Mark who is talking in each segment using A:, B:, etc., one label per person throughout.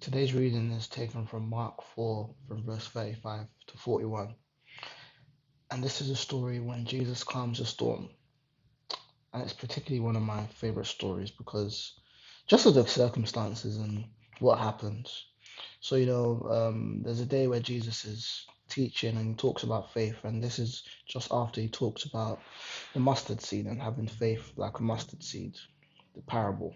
A: Today's reading is taken from Mark 4, from verse 35 to 41. And this is a story when Jesus calms a storm. And it's particularly one of my favorite stories because just of the circumstances and what happens. So, there's a day where Jesus is teaching and he talks about faith. And this is just after he talks about the mustard seed and having faith like a mustard seed, the parable.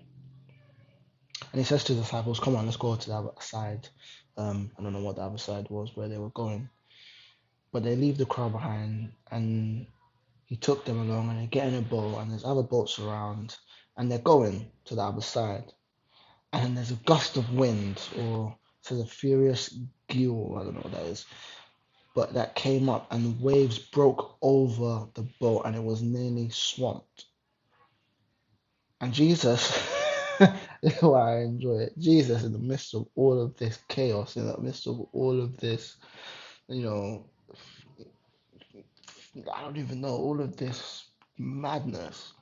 A: And he says to the disciples, come on, let's go to the other side. I don't know what the other side was where they were going. But they leave the crowd behind and he took them along and they get in a boat and there's other boats around and they're going to the other side. And then there's a gust of wind or it says a furious gale, I don't know what that is. But that came up and waves broke over the boat and it was nearly swamped. And Jesus, this is why I enjoy it. Jesus, in the midst of all of this chaos, in the midst of all of this, you know, I don't even know, all of this madness,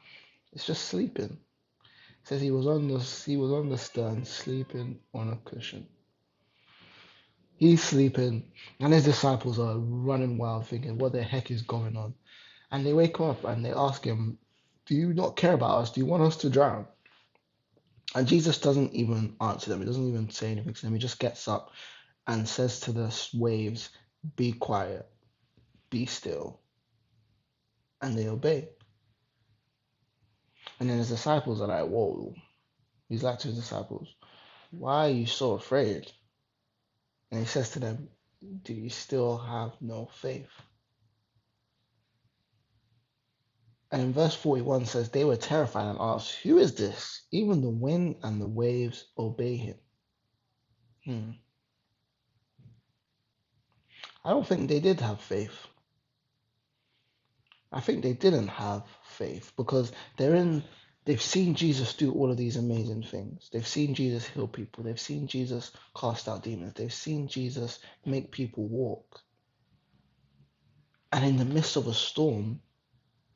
A: it's just sleeping. It says he was on the stern, sleeping on a cushion. He's sleeping, and his disciples are running wild, thinking, "What the heck is going on?" And they wake up and they ask him, "Do you not care about us? Do you want us to drown?" And Jesus doesn't even answer them. He doesn't even say anything to them. He just gets up and says to the waves, "Be quiet, be still," and they obey. And then his disciples are like, "Whoa." He's like to his disciples, "Why are you so afraid?" And he says to them, "Do you still have no faith?" And in verse 41 says, they were terrified and asked, "Who is this? Even the wind and the waves obey him." Hmm. I don't think they did have faith. I think they didn't have faith because they've seen Jesus do all of these amazing things. They've seen Jesus heal people. They've seen Jesus cast out demons. They've seen Jesus make people walk. And in the midst of a storm,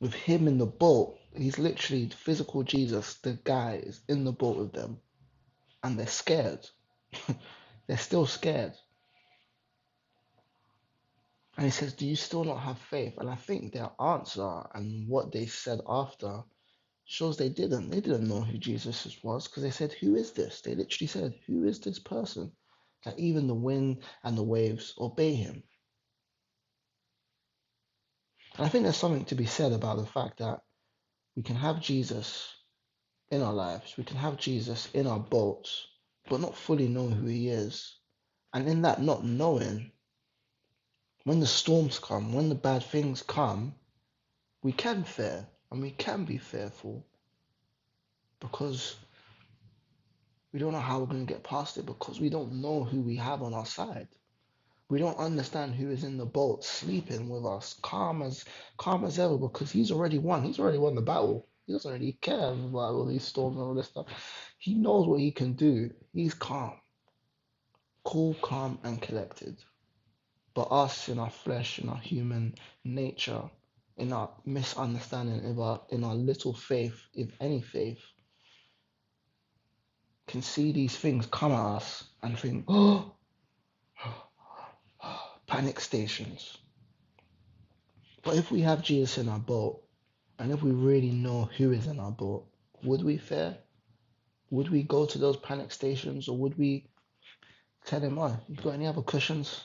A: with him in the boat, he's literally physical Jesus. The guy is in the boat with them, and they're scared. They're still scared. And he says, "Do you still not have faith?" And I think their answer and what they said after shows they didn't. They didn't know who Jesus was because they said, "Who is this?" They literally said, "Who is this person that even the wind and the waves obey him?" And I think there's something to be said about the fact that we can have Jesus in our lives, we can have Jesus in our boats, but not fully know who he is. And in that not knowing, when the storms come, when the bad things come, we can fear and we can be fearful because we don't know how we're going to get past it because we don't know who we have on our side. We don't understand who is in the boat sleeping with us, calm as ever, because he's already won. He's already won the battle. He doesn't really care about all these storms and all this stuff. He knows what he can do. He's calm, cool, calm, and collected. But us in our flesh, in our human nature, in our misunderstanding, in our little faith, if any faith, can see these things come at us and think, "Oh, panic stations." But if we have Jesus in our boat, and if we really know who is in our boat, would we fear? Would we go to those panic stations, or would we tell him, "Oh, you got any other cushions?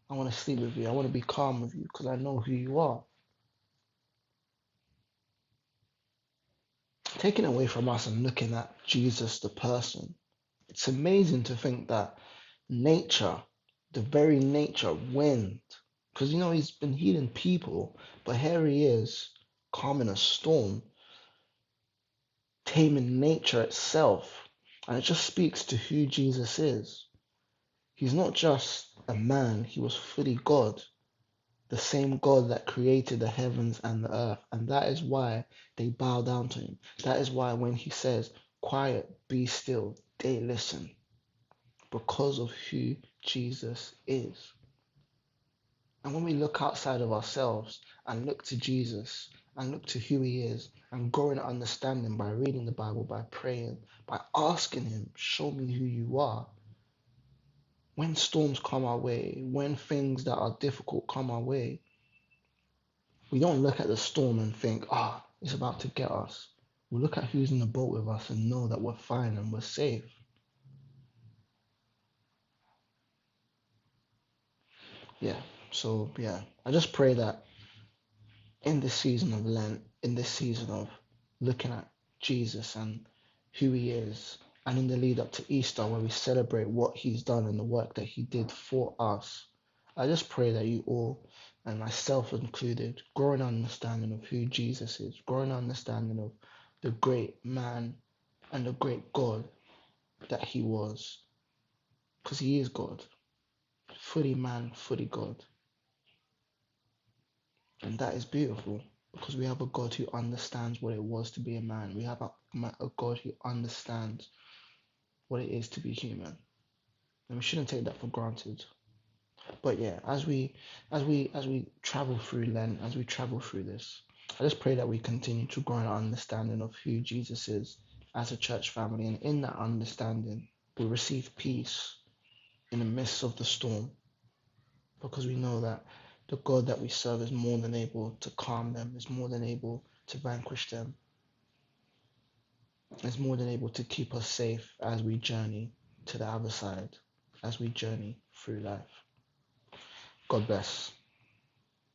A: I want to sleep with you. I want to be calm with you because I know who you are." Taking away from us and looking at Jesus the person, it's amazing to think that nature, the very nature, wind, because he's been healing people, but here he is calming a storm, taming nature itself. And it just speaks to who Jesus is. He's not just a man, he was fully God, the same God that created the heavens and the earth. And that is why they bow down to him. That is why when he says, "Quiet, be still," they listen because of who Jesus is. And when we look outside of ourselves and look to Jesus and look to who he is and grow in understanding by reading the Bible, by praying, by asking him, "Show me who you are," when storms come our way, when things that are difficult come our way, we don't look at the storm and think, it's about to get us. We look at who's in the boat with us and know that we're fine and we're safe. Yeah. So, yeah, I just pray that in this season of Lent, in this season of looking at Jesus and who he is, and in the lead up to Easter, where we celebrate what he's done and the work that he did for us, I just pray that you all, and myself included, grow an understanding of who Jesus is, grow an understanding of the great man and the great God that he was, because he is God, fully man, fully God. And that is beautiful because we have a God who understands what it was to be a man. We have a God who understands what it is to be human. And we shouldn't take that for granted. But yeah, as we travel through Lent, as we travel through this, I just pray that we continue to grow in our understanding of who Jesus is as a church family. And in that understanding, we receive peace in the midst of the storm because we know that the God that we serve is more than able to calm them, is more than able to vanquish them, is more than able to keep us safe as we journey to the other side, as we journey through life. God bless.